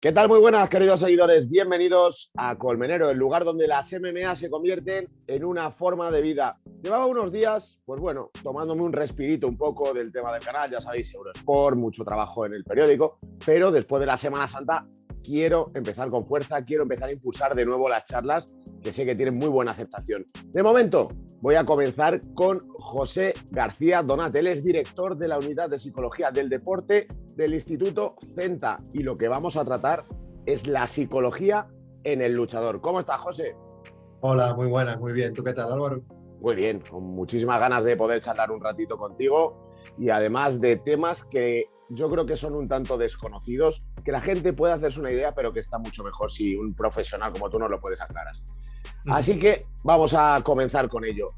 ¿Qué tal? Muy buenas, queridos seguidores. Bienvenidos a Colmenero, el lugar donde las MMA se convierten en una forma de vida. Llevaba unos días, pues bueno, tomándome un respirito un poco del tema del canal, ya sabéis, Eurosport, mucho trabajo en el periódico, pero después de la Semana Santa quiero empezar con fuerza, quiero empezar a impulsar de nuevo las charlas que sé que tienen muy buena aceptación. De momento, voy a comenzar con José García Donat. Él es director de la Unidad de Psicología del Deporte del Instituto CENTA y lo que vamos a tratar es la psicología en el luchador. ¿Cómo estás, José? Hola, muy buenas, muy bien. ¿Tú qué tal, Álvaro? Muy bien, con muchísimas ganas de poder charlar un ratito contigo y además de temas que yo creo que son un tanto desconocidos, que la gente puede hacerse una idea, pero que está mucho mejor si un profesional como tú nos lo puedes aclarar. Así que vamos a comenzar con ello.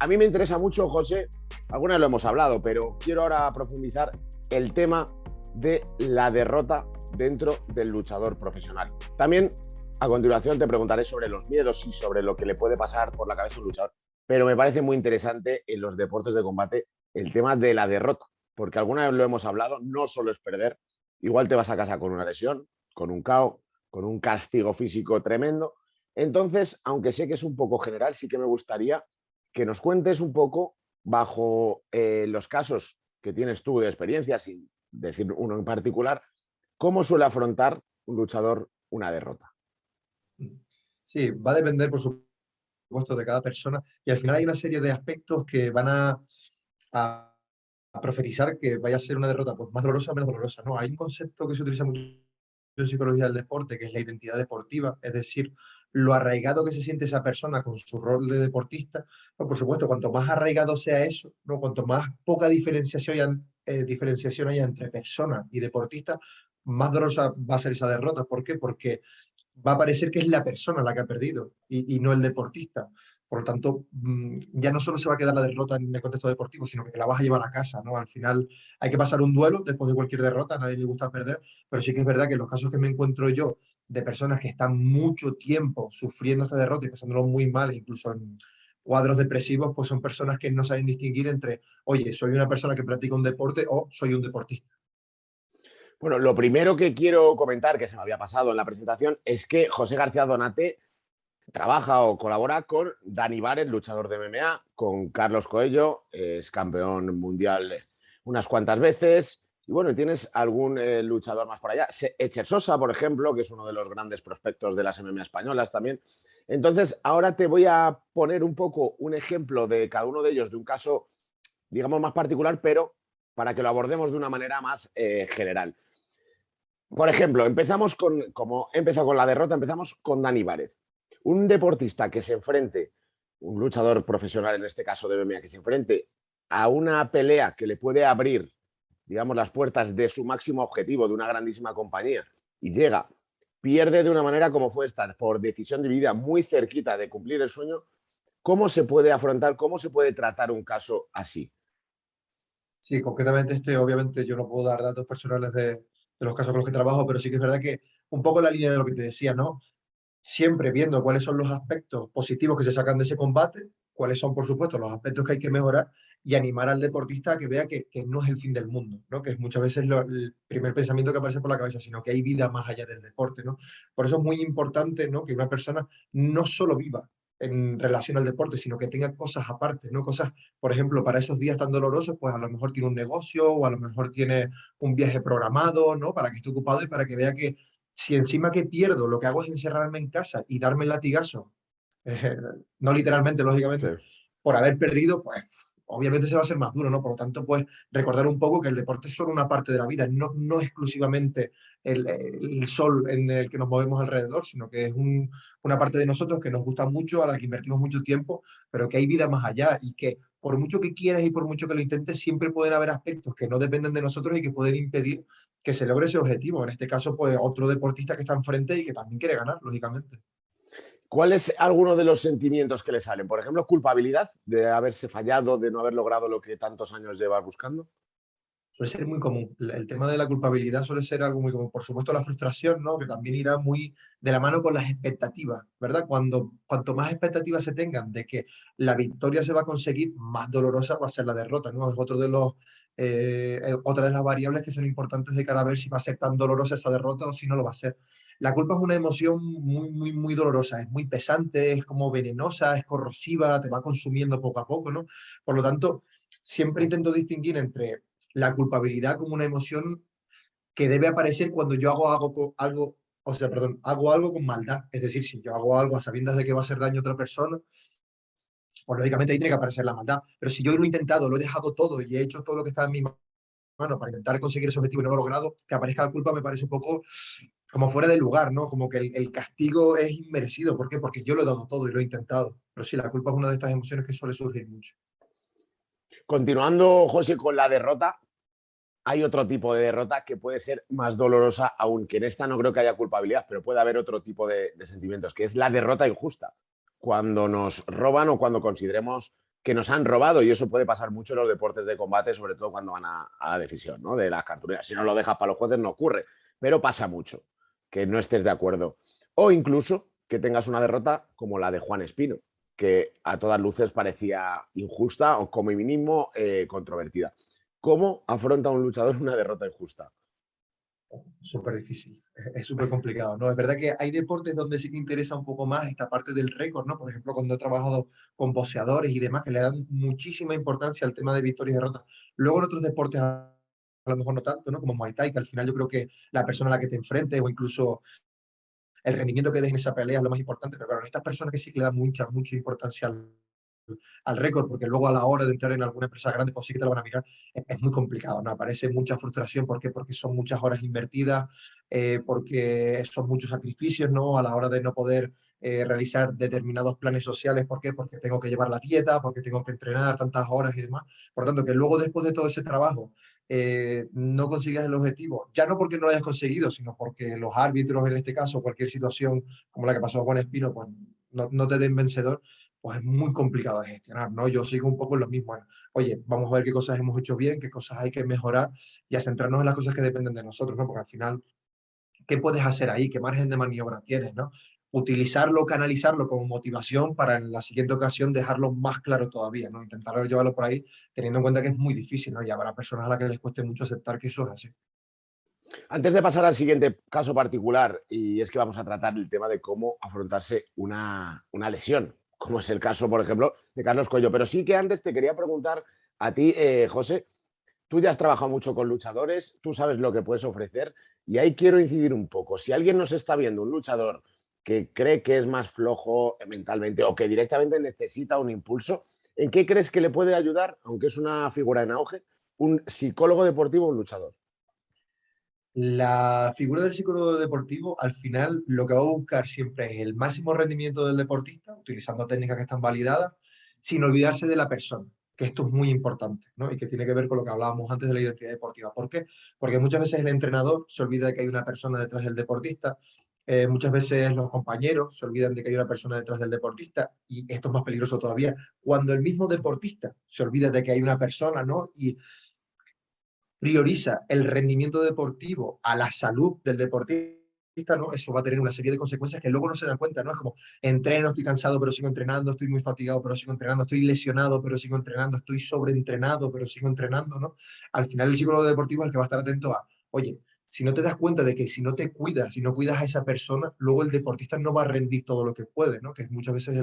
A mí me interesa mucho, José, algunas lo hemos hablado, pero quiero ahora profundizar el tema de la derrota dentro del luchador profesional. También, a continuación, te preguntaré sobre los miedos y sobre lo que le puede pasar por la cabeza a un luchador. Pero me parece muy interesante en los deportes de combate el tema de la derrota, porque alguna vez lo hemos hablado, no solo es perder, igual te vas a casa con una lesión, con un KO, con un castigo físico tremendo. Entonces, aunque sé que es un poco general, sí que me gustaría que nos cuentes un poco, bajo los casos que tienes tú de experiencia, sin decir uno en particular, cómo suele afrontar un luchador una derrota. Sí, va a depender, por supuesto, de cada persona y al final hay una serie de aspectos que van a profetizar que vaya a ser una derrota pues, más dolorosa o menos dolorosa, ¿no? Hay un concepto que se utiliza mucho en psicología del deporte, que es la identidad deportiva, es decir, lo arraigado que se siente esa persona con su rol de deportista. Pues, por supuesto, cuanto más arraigado sea eso, ¿no? Cuanto más poca diferenciación haya entre persona y deportista, más dolorosa va a ser esa derrota. ¿Por qué? Porque va a parecer que es la persona la que ha perdido y no el deportista. Por lo tanto, ya no solo se va a quedar la derrota en el contexto deportivo, sino que te la vas a llevar a casa, ¿no? Al final hay que pasar un duelo después de cualquier derrota, a nadie le gusta perder, pero sí que es verdad que en los casos que me encuentro yo de personas que están mucho tiempo sufriendo esta derrota y pasándolo muy mal, incluso en cuadros depresivos, pues son personas que no saben distinguir entre, oye, soy una persona que practica un deporte o soy un deportista. Bueno, lo primero que quiero comentar, que se me había pasado en la presentación, es que José García Donate trabaja o colabora con Dani Vares, luchador de MMA, con Carlos Coello, es campeón mundial unas cuantas veces. Y bueno, tienes algún luchador más por allá. Echer Sosa, por ejemplo, que es uno de los grandes prospectos de las MMA españolas también. Entonces, ahora te voy a poner un poco un ejemplo de cada uno de ellos, de un caso, digamos, más particular, pero para que lo abordemos de una manera más general. Por ejemplo, empezamos con, como he empezado con la derrota, empezamos con Dani Vares. Un deportista que se enfrente, un luchador profesional en este caso de MMA, que se enfrente a una pelea que le puede abrir, digamos, las puertas de su máximo objetivo, de una grandísima compañía, y llega, pierde de una manera como fue esta, por decisión dividida, muy cerquita de cumplir el sueño. ¿Cómo se puede afrontar, cómo se puede tratar un caso así? Sí, concretamente obviamente yo no puedo dar datos personales de los casos con los que trabajo, pero sí que es verdad que un poco la línea de lo que te decía, ¿no? Siempre viendo cuáles son los aspectos positivos que se sacan de ese combate, cuáles son, por supuesto, los aspectos que hay que mejorar y animar al deportista a que vea que no es el fin del mundo, ¿no? Que es muchas veces el primer pensamiento que aparece por la cabeza, sino que hay vida más allá del deporte, ¿no? Por eso es muy importante, ¿no? Que una persona no solo viva en relación al deporte, sino que tenga cosas aparte, ¿no? Cosas, por ejemplo, para esos días tan dolorosos, pues a lo mejor tiene un negocio o a lo mejor tiene un viaje programado, ¿no? Para que esté ocupado y para que vea que si encima que pierdo, lo que hago es encerrarme en casa y darme el latigazo, eh, no literalmente, Sí. lógicamente, por haber perdido, pues obviamente se va a hacer más duro, ¿no? Por lo tanto, pues recordar un poco que el deporte es solo una parte de la vida, no exclusivamente el sol en el que nos movemos alrededor, sino que es una parte de nosotros que nos gusta mucho, a la que invertimos mucho tiempo, pero que hay vida más allá y que por mucho que quieras y por mucho que lo intentes, siempre pueden haber aspectos que no dependen de nosotros y que pueden impedir que se logre ese objetivo. En este caso, pues otro deportista que está enfrente y que también quiere ganar, lógicamente. ¿Cuál es alguno de los sentimientos que le salen? Por ejemplo, culpabilidad de haberse fallado, de no haber logrado lo que tantos años llevas buscando. suele ser muy común. El tema de la culpabilidad suele ser algo muy común. Por supuesto, la frustración, ¿no? Que también irá muy de la mano con las expectativas, ¿verdad? Cuanto más expectativas se tengan de que la victoria se va a conseguir, más dolorosa va a ser la derrota, ¿no? Es otra de las variables que son importantes de cara a ver si va a ser tan dolorosa esa derrota o si no lo va a ser. La culpa es una emoción muy dolorosa, es muy pesante, es como venenosa, es corrosiva, te va consumiendo poco a poco, ¿no? Por lo tanto, siempre intento distinguir entre la culpabilidad como una emoción que debe aparecer cuando yo algo, o sea, perdón, hago algo con maldad. Es decir, si yo hago algo a sabiendas de que va a hacer daño a otra persona, pues lógicamente ahí tiene que aparecer la maldad. Pero si yo lo he intentado, lo he dejado todo y he hecho todo lo que está en mi mano para intentar conseguir ese objetivo y no lo he logrado, que aparezca la culpa me parece un poco como fuera de lugar, ¿no? Como que el castigo es inmerecido. ¿Por qué? Porque yo lo he dado todo y lo he intentado. Pero sí, la culpa es una de estas emociones que suele surgir mucho. Continuando, José, con la derrota, hay otro tipo de derrota que puede ser más dolorosa, aunque en esta no creo que haya culpabilidad, pero puede haber otro tipo de sentimientos, que es la derrota injusta. Cuando nos roban o cuando consideremos que nos han robado, y eso puede pasar mucho en los deportes de combate, sobre todo cuando van a la decisión, ¿no? De las cartulinas. Si no lo dejas para los jueces no ocurre, pero pasa mucho que no estés de acuerdo. O incluso que tengas una derrota como la de Juan Espino, que a todas luces parecía injusta o como mínimo controvertida. ¿Cómo afronta un luchador una derrota injusta? Súper difícil, es súper complicado, ¿no? Es verdad que hay deportes donde sí que interesa un poco más esta parte del récord, ¿no? Por ejemplo, cuando he trabajado con boxeadores y demás, que le dan muchísima importancia al tema de victorias y derrotas. Luego en otros deportes a lo mejor no tanto, ¿no? Como Muay Thai, que al final yo creo que la persona a la que te enfrentes o incluso el rendimiento que des en esa pelea es lo más importante, pero claro, estas personas que sí que le dan mucha importancia al récord, porque luego a la hora de entrar en alguna empresa grande, pues sí que te lo van a mirar, es muy complicado, ¿no? Aparece mucha frustración, ¿por qué? Porque son muchas horas invertidas, porque son muchos sacrificios, ¿no? A la hora de no poder realizar determinados planes sociales, ¿por qué? Porque tengo que llevar la dieta, porque tengo que entrenar tantas horas y demás. Por tanto, que luego después de todo ese trabajo no consigas el objetivo, ya no porque no lo hayas conseguido, sino porque los árbitros, en este caso, cualquier situación como la que pasó a Juan Espino, pues no te den vencedor, pues es muy complicado de gestionar, ¿no? Yo sigo un poco en lo mismo. Oye, vamos a ver qué cosas hemos hecho bien, qué cosas hay que mejorar y a centrarnos en las cosas que dependen de nosotros, ¿no? Porque al final, ¿qué puedes hacer ahí? ¿Qué margen de maniobra tienes, no? Utilizarlo, canalizarlo como motivación para en la siguiente ocasión dejarlo más claro todavía, ¿no? Intentar llevarlo por ahí teniendo en cuenta que es muy difícil, ¿no? Y habrá personas a las que les cueste mucho aceptar que eso es así. Antes de pasar al siguiente caso particular, y es que vamos a tratar el tema de cómo afrontarse una lesión, como es el caso, por ejemplo, de Carlos Coello. Pero sí que antes te quería preguntar a ti, José, tú ya has trabajado mucho con luchadores, tú sabes lo que puedes ofrecer, y ahí quiero incidir un poco. Si alguien nos está viendo, un luchador que cree que es más flojo mentalmente o que directamente necesita un impulso, ¿en qué crees que le puede ayudar, aunque es una figura en auge, un psicólogo deportivo o un luchador? La figura del psicólogo deportivo, al final, lo que va a buscar siempre es el máximo rendimiento del deportista, utilizando técnicas que están validadas, sin olvidarse de la persona, que esto es muy importante, ¿no? Y que tiene que ver con lo que hablábamos antes de la identidad deportiva. ¿Por qué? Porque muchas veces el entrenador se olvida de que hay una persona detrás del deportista, muchas veces los compañeros se olvidan de que hay una persona detrás del deportista, y esto es más peligroso todavía, cuando el mismo deportista se olvida de que hay una persona, ¿no? Y prioriza el rendimiento deportivo a la salud del deportista, ¿no? Eso va a tener una serie de consecuencias que luego no se dan cuenta, ¿no? Es como, entreno, estoy cansado, pero sigo entrenando, estoy muy fatigado, pero sigo entrenando, estoy lesionado, pero sigo entrenando, estoy sobreentrenado, pero sigo entrenando, ¿no? Al final el psicólogo deportivo es el que va a estar atento a, oye, si no te das cuenta de que si no te cuidas, si no cuidas a esa persona, luego el deportista no va a rendir todo lo que puede, ¿no? Que es muchas veces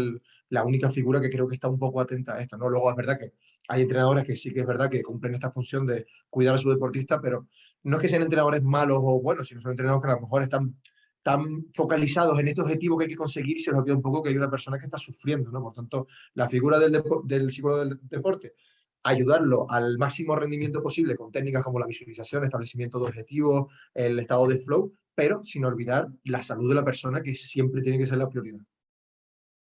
la única figura que creo que está un poco atenta a esto, ¿no? Luego es verdad que hay entrenadores que sí que es verdad que cumplen esta función de cuidar a su deportista, pero no es que sean entrenadores malos o buenos, sino son entrenadores que a lo mejor están tan focalizados en este objetivo que hay que conseguir y se les olvida un poco que hay una persona que está sufriendo, ¿no? Por tanto, la figura del psicólogo del deporte, ayudarlo al máximo rendimiento posible con técnicas como la visualización, establecimiento de objetivos, el estado de flow, pero sin olvidar la salud de la persona, que siempre tiene que ser la prioridad.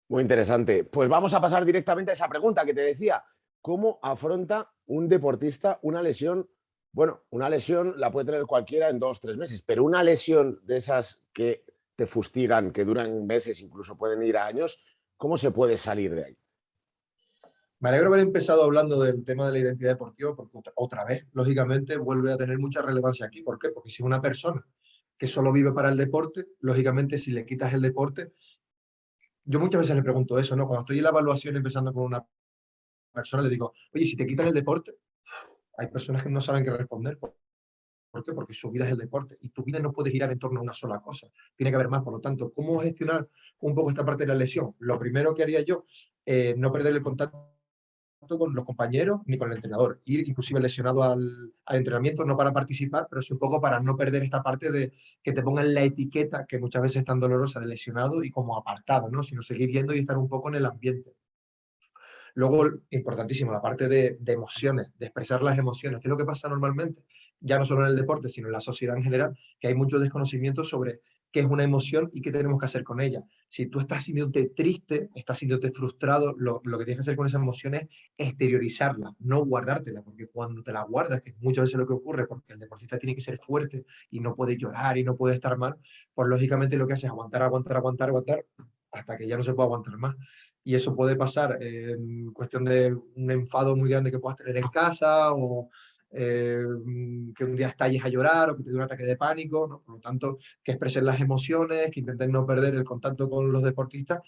Muy interesante. Pues vamos a pasar directamente a esa pregunta que te decía. ¿Cómo afronta un deportista una lesión? Bueno, una lesión la puede tener cualquiera en 2 o 3 meses, pero una lesión de esas que te fustigan, que duran meses, incluso pueden ir a años, ¿cómo se puede salir de ahí? Me alegro haber empezado hablando del tema de la identidad deportiva porque otra vez, lógicamente, vuelve a tener mucha relevancia aquí. ¿Por qué? Porque si una persona que solo vive para el deporte, lógicamente, si le quitas el deporte, yo muchas veces le pregunto eso, ¿no? Cuando estoy en la evaluación empezando con una persona, le digo, oye, si te quitan el deporte, hay personas que no saben qué responder. ¿Por qué? Porque su vida es el deporte y tu vida no puede girar en torno a una sola cosa. Tiene que haber más. Por lo tanto, ¿cómo gestionar un poco esta parte de la lesión? Lo primero que haría yo, no perder el contacto con los compañeros ni con el entrenador. Ir inclusive lesionado al entrenamiento, no para participar, pero sí un poco para no perder esta parte de que te pongan la etiqueta, que muchas veces es tan dolorosa, de lesionado y como apartado, ¿no? Sino seguir yendo y estar un poco en el ambiente. Luego, importantísimo, la parte de emociones, de expresar las emociones. ¿Qué es lo que pasa normalmente? Ya no solo en el deporte, sino en la sociedad en general, que hay mucho desconocimiento sobre qué es una emoción y qué tenemos que hacer con ella. Si tú estás sintiéndote triste, estás sintiéndote frustrado, lo que tienes que hacer con esa emoción es exteriorizarla, no guardártela, porque cuando te la guardas, que muchas veces lo que ocurre, porque el deportista tiene que ser fuerte y no puede llorar y no puede estar mal, pues lógicamente lo que hace es aguantar, aguantar, aguantar, aguantar, hasta que ya no se puede aguantar más. Y eso puede pasar en cuestión de un enfado muy grande que puedas tener en casa o que un día estalles a llorar o que te dé un ataque de pánico, ¿no? Por lo tanto, que expresen las emociones, que intenten no perder el contacto con los deportistas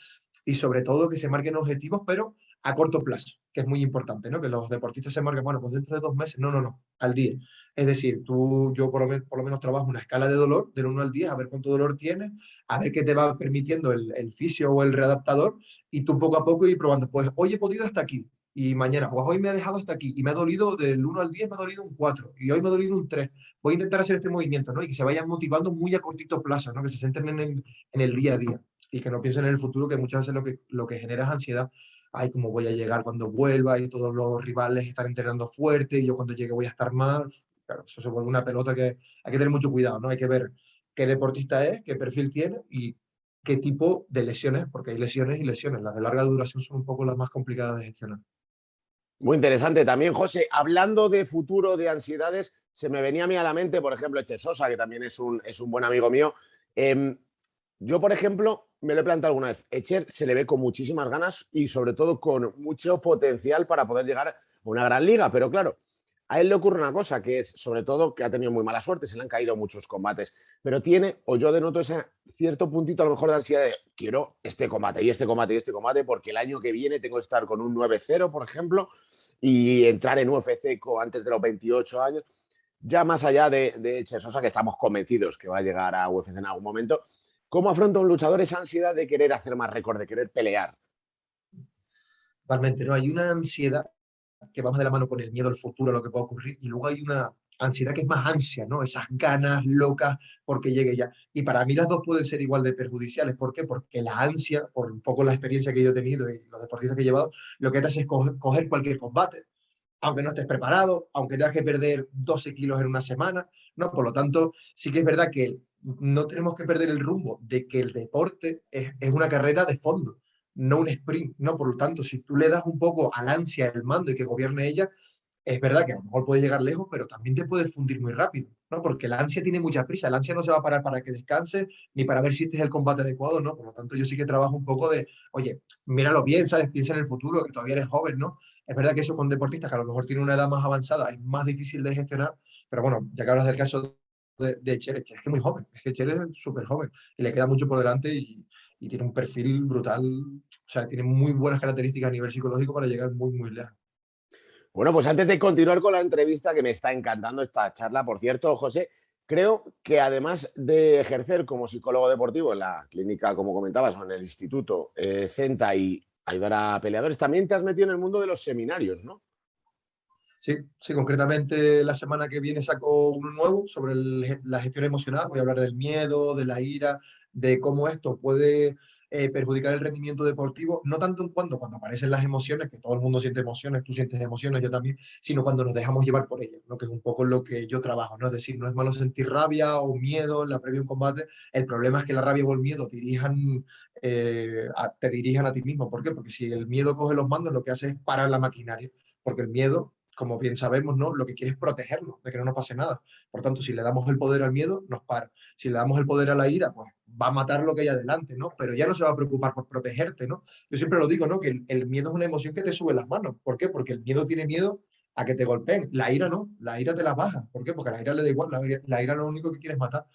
y sobre todo que se marquen objetivos, pero a corto plazo, que es muy importante, ¿no? Que los deportistas se marquen, bueno, pues dentro de 2 meses, no, no, no, al día. Es decir, yo por lo menos trabajo una escala de dolor del 1 al 10, a ver cuánto dolor tienes, a ver qué te va permitiendo el fisio o el readaptador y tú poco a poco ir probando. Pues hoy he podido hasta aquí y mañana, pues hoy me ha dejado hasta aquí y me ha dolido del 1 al 10, me ha dolido un 4 y hoy me ha dolido un 3. Voy a intentar hacer este movimiento, ¿no? Y que se vayan motivando muy a cortito plazo, ¿no? Que se centren en el día a día y que no piensen en el futuro, que muchas veces lo que genera es ansiedad. Ay, cómo voy a llegar cuando vuelva y todos los rivales están entrenando fuerte y yo cuando llegue voy a estar mal. Claro, eso se vuelve una pelota que hay que tener mucho cuidado, ¿no? Hay que ver qué deportista es, qué perfil tiene y qué tipo de lesiones, porque hay lesiones y lesiones. Las de larga duración son un poco las más complicadas de gestionar. Muy interesante también, José. Hablando de futuro, de ansiedades, se me venía a mí a la mente, por ejemplo, Eche Sosa, que también es un buen amigo mío. Eh, yo, por ejemplo, me lo he planteado alguna vez. Echer se le ve con muchísimas ganas y sobre todo con mucho potencial para poder llegar a una gran liga, pero claro, a él le ocurre una cosa, que es sobre todo que ha tenido muy mala suerte, se le han caído muchos combates, pero tiene, o yo denoto ese cierto puntito a lo mejor de ansiedad de quiero este combate y este combate y este combate, porque el año que viene tengo que estar con un 9-0, por ejemplo, y entrar en UFC antes de los 28 años. Ya más allá de Sosa, que estamos convencidos que va a llegar a UFC en algún momento, ¿cómo afronta un luchador esa ansiedad de querer hacer más récord, de querer pelear? Totalmente, ¿no? Hay una ansiedad que va más de la mano con el miedo al futuro, a lo que pueda ocurrir, y luego hay una ansiedad que es más ansia, ¿no? Esas ganas locas porque llegue ya. Y para mí las dos pueden ser igual de perjudiciales. ¿Por qué? Porque la ansia, por un poco la experiencia que yo he tenido y los deportistas que he llevado, lo que te hace es coger cualquier combate, aunque no estés preparado, aunque tengas que perder 12 kilos en una semana, ¿no? Por lo tanto, sí que es verdad que no tenemos que perder el rumbo de que el deporte es una carrera de fondo, no un sprint, ¿no? Por lo tanto, si tú le das un poco al ansia el mando y que gobierne ella, es verdad que a lo mejor puede llegar lejos, pero también te puedes fundir muy rápido, ¿no? Porque la ansia tiene mucha prisa, la ansia no se va a parar para que descanse ni para ver si este es el combate adecuado, ¿no? Por lo tanto, yo sí que trabajo un poco de, oye, míralo bien, ¿sabes? Piensa en el futuro, que todavía eres joven, ¿no? Es verdad que eso con deportistas que a lo mejor tienen una edad más avanzada es más difícil de gestionar, pero bueno, ya que hablas del caso de Cher, es que es muy joven, es que Cher es súper joven y le queda mucho por delante y tiene un perfil brutal, o sea, tiene muy buenas características a nivel psicológico para llegar muy, muy lejos. Bueno, pues antes de continuar con la entrevista, que me está encantando esta charla, por cierto, José, creo que además de ejercer como psicólogo deportivo en la clínica, como comentabas, o en el instituto CENTA y ayudar a peleadores, también te has metido en el mundo de los seminarios, ¿no? Sí, sí, concretamente la semana que viene saco uno nuevo sobre la gestión emocional. Voy a hablar del miedo, de la ira, de cómo esto puede perjudicar el rendimiento deportivo, no tanto en cuando aparecen las emociones, que todo el mundo siente emociones, tú sientes emociones, yo también, sino cuando nos dejamos llevar por ellas, ¿no? Que es un poco lo que yo trabajo, ¿no? Es decir, no es malo sentir rabia o miedo en la previa de un combate, el problema es que la rabia o el miedo te dirijan a ti mismo. ¿Por qué? Porque si el miedo coge los mandos, lo que hace es parar la maquinaria, porque el miedo, como bien sabemos, ¿no? Lo que quiere es protegernos, de que no nos pase nada. Por tanto, si le damos el poder al miedo, nos para. Si le damos el poder a la ira, pues va a matar lo que hay adelante, ¿no? Pero ya no se va a preocupar por protegerte, ¿no? Yo siempre lo digo, ¿no? Que el miedo es una emoción que te sube las manos. ¿Por qué? Porque el miedo tiene miedo a que te golpeen. La ira no, la ira te la baja. ¿Por qué? Porque a la ira le da igual, la ira lo único que quiere es matar.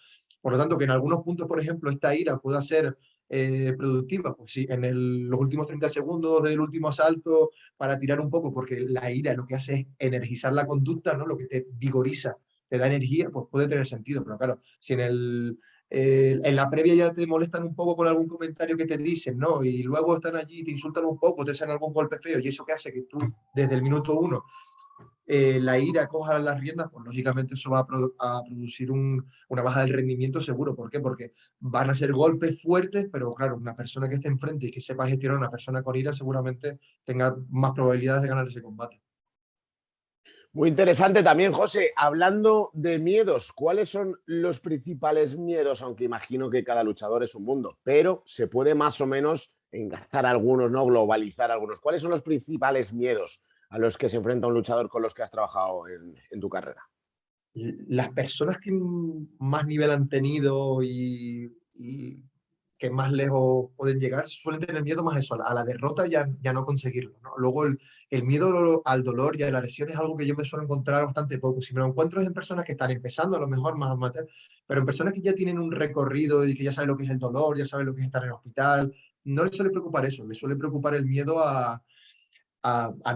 Por lo tanto, que en algunos puntos, por ejemplo, esta ira pueda ser productiva, pues sí, en los últimos 30 segundos del último asalto para tirar un poco, porque la ira lo que hace es energizar la conducta, ¿no? Lo que te vigoriza, te da energía, pues puede tener sentido. Pero claro, si en la previa ya te molestan un poco con algún comentario que te dicen, ¿no? Y luego están allí, te insultan un poco, te hacen algún golpe feo, y eso que hace que tú, desde el minuto uno, la ira coja las riendas, pues lógicamente eso va a producir una baja del rendimiento seguro. ¿Por qué? Porque van a ser golpes fuertes, pero claro, una persona que esté enfrente y que sepa gestionar a una persona con ira seguramente tenga más probabilidades de ganar ese combate. Muy interesante también, José. Hablando de miedos, ¿cuáles son los principales miedos? Aunque imagino que cada luchador es un mundo, pero se puede más o menos engarzar algunos, ¿no? Globalizar algunos. ¿Cuáles son los principales miedos a los que se enfrenta un luchador con los que has trabajado en tu carrera? Las personas que más nivel han tenido y que más lejos pueden llegar suelen tener miedo más a eso, a la derrota y ya no conseguirlo, ¿no? Luego el miedo al dolor y a la lesión es algo que yo me suelo encontrar bastante poco. Si me lo encuentro es en personas que están empezando, a lo mejor más amateur, pero en personas que ya tienen un recorrido y que ya saben lo que es el dolor, ya saben lo que es estar en el hospital, no les suele preocupar eso, les suele preocupar el miedo a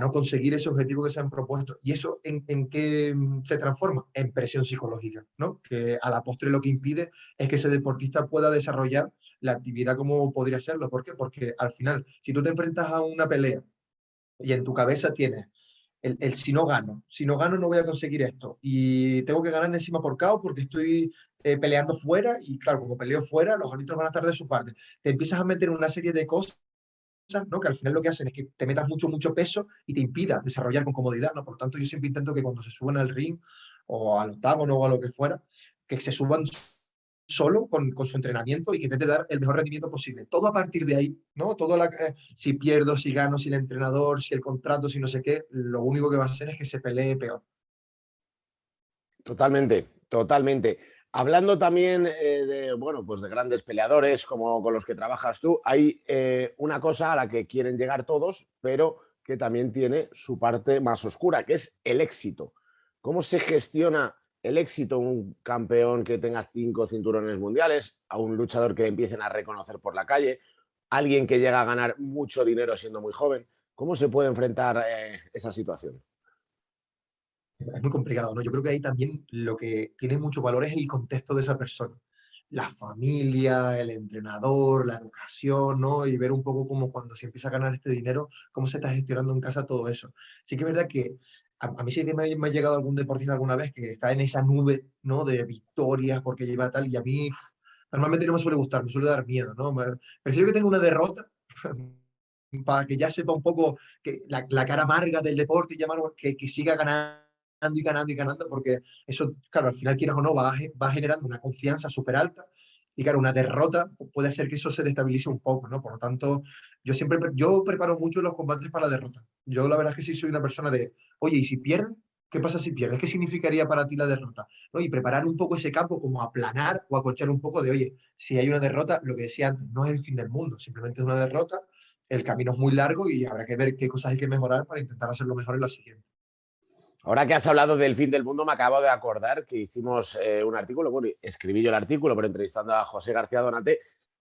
no conseguir ese objetivo que se han propuesto. ¿Y eso en qué se transforma? En presión psicológica, ¿no? Que a la postre lo que impide es que ese deportista pueda desarrollar la actividad como podría serlo. ¿Por qué? Porque al final, si tú te enfrentas a una pelea y en tu cabeza tienes si no gano no voy a conseguir esto y tengo que ganar encima por KO porque estoy peleando fuera y claro, como peleo fuera, los árbitros van a estar de su parte. Te empiezas a meter en una serie de cosas, ¿no? Que al final lo que hacen es que te metas mucho peso y te impida desarrollar con comodidad, ¿no? Por lo tanto, yo siempre intento que cuando se suban al ring o al octágono o a lo que fuera, que se suban solo con su entrenamiento y que intente dar el mejor rendimiento posible. Todo a partir de ahí, ¿no? Si pierdo, si gano, si el entrenador, si el contrato, si no sé qué, lo único que va a hacer es que se pelee peor. Totalmente, totalmente. Hablando también bueno, pues de grandes peleadores como con los que trabajas tú, hay una cosa a la que quieren llegar todos, pero que también tiene su parte más oscura, que es el éxito. ¿Cómo se gestiona el éxito? Un campeón que tenga 5 cinturones mundiales, a un luchador que empiecen a reconocer por la calle, alguien que llega a ganar mucho dinero siendo muy joven. ¿Cómo se puede enfrentar esa situación? Es muy complicado, ¿no? Yo creo que ahí también lo que tiene mucho valor es el contexto de esa persona. La familia, el entrenador, la educación, ¿no? Y ver un poco cómo cuando se empieza a ganar este dinero, cómo se está gestionando en casa todo eso. Sí que es verdad que a mí sí que me ha llegado algún deportista alguna vez que está en esa nube, ¿no? De victorias porque lleva tal, y a mí normalmente no me suele gustar, me suele dar miedo, ¿no? Prefiero que tenga una derrota para que ya sepa un poco que la cara amarga del deporte y llamar, que siga ganando y ganando y ganando, porque eso, claro, al final, quieras o no, va generando una confianza súper alta. Y claro, una derrota puede hacer que eso se destabilice un poco, ¿no? Por lo tanto, yo preparo mucho los combates para la derrota. Yo la verdad es que sí soy una persona de, oye, ¿y si pierdes? ¿Qué pasa si pierdes? ¿Qué significaría para ti la derrota? ¿No? Y preparar un poco ese campo como aplanar o acolchar un poco de, oye, si hay una derrota, lo que decía antes, no es el fin del mundo, simplemente es una derrota, el camino es muy largo y habrá que ver qué cosas hay que mejorar para intentar hacerlo mejor en la siguiente. Ahora que has hablado del fin del mundo, me acabo de acordar que hicimos un artículo, bueno, escribí yo el artículo, pero entrevistando a José García Donate,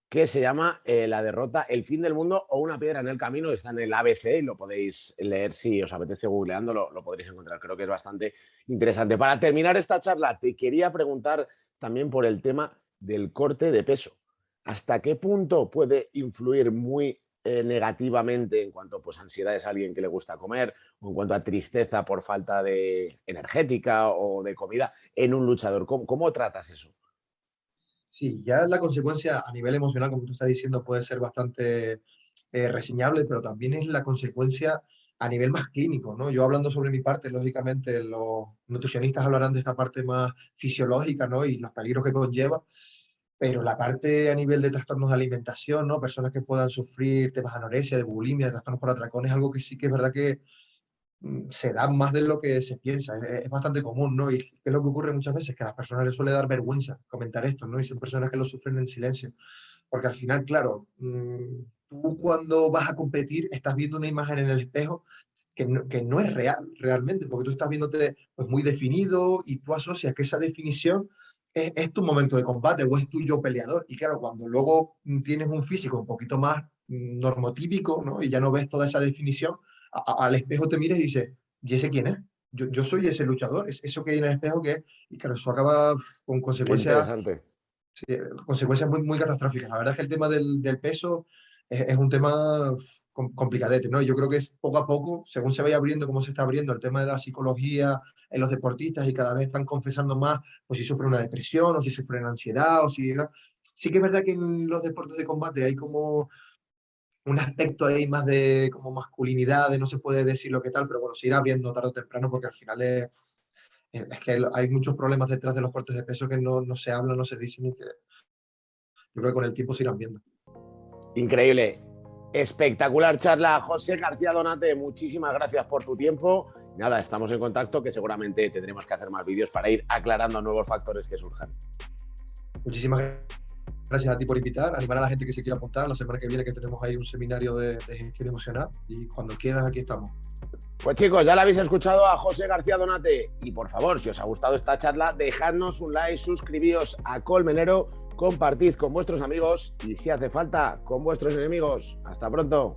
que se llama La derrota, el fin del mundo o una piedra en el camino. Está en el ABC y lo podéis leer si os apetece googleando, lo podréis encontrar. Creo que es bastante interesante. Para terminar esta charla, te quería preguntar también por el tema del corte de peso. ¿Hasta qué punto puede influir muy negativamente en cuanto pues, ansiedad a alguien que le gusta comer, o en cuanto a tristeza por falta de energética o de comida en un luchador? ¿Cómo tratas eso? Sí, ya la consecuencia a nivel emocional, como tú estás diciendo, puede ser bastante reseñable, pero también es la consecuencia a nivel más clínico, ¿no? Yo hablando sobre mi parte, lógicamente los nutricionistas hablarán de esta parte más fisiológica, ¿no? Y los peligros que conlleva, pero la parte a nivel de trastornos de alimentación, ¿no? Personas que puedan sufrir temas de anorexia, de bulimia, de trastornos por atracón, es algo que sí que es verdad que se da más de lo que se piensa, es bastante común, ¿no? Y ¿qué es lo que ocurre muchas veces? Que a las personas les suele dar vergüenza comentar esto, ¿no? Y son personas que lo sufren en silencio. Porque al final, claro, tú cuando vas a competir estás viendo una imagen en el espejo que no es real realmente, porque tú estás viéndote pues, muy definido y tú asocias que esa definición es tu momento de combate o es tu yo peleador. Y claro, cuando luego tienes un físico un poquito más normotípico, ¿no? Y ya no ves toda esa definición, al espejo te miras y dices, ¿y ese quién es? Yo soy ese luchador, es eso que hay en el espejo que es, y claro, eso acaba con Qué consecuencias, interesante. sí, consecuencias muy, muy catastróficas. La verdad es que el tema del peso es un tema complicadete, ¿no? Yo creo que es poco a poco, según se vaya abriendo, como se está abriendo el tema de la psicología en los deportistas y cada vez están confesando más, pues si sufren una depresión o si sufren ansiedad o si... Sí que es verdad que en los deportes de combate hay como un aspecto ahí más de como masculinidad, de no se puede decir lo que tal, pero bueno, se irá abriendo tarde o temprano porque al final es que hay muchos problemas detrás de los cortes de peso que no se hablan, no se dicen y que yo creo que con el tiempo se irán viendo. Increíble. Espectacular charla, José García Donate. Muchísimas gracias por tu tiempo. Nada, estamos en contacto, que seguramente tendremos que hacer más vídeos para ir aclarando nuevos factores que surjan. Muchísimas gracias a ti por invitar, animar a la gente que se quiera apuntar la semana que viene, que tenemos ahí un seminario de gestión emocional, y cuando quieras aquí estamos. Pues chicos, ya lo habéis escuchado a José García Donate y por favor, si os ha gustado esta charla, dejadnos un like, suscribíos a Colmenero, compartid con vuestros amigos y si hace falta, con vuestros enemigos. Hasta pronto.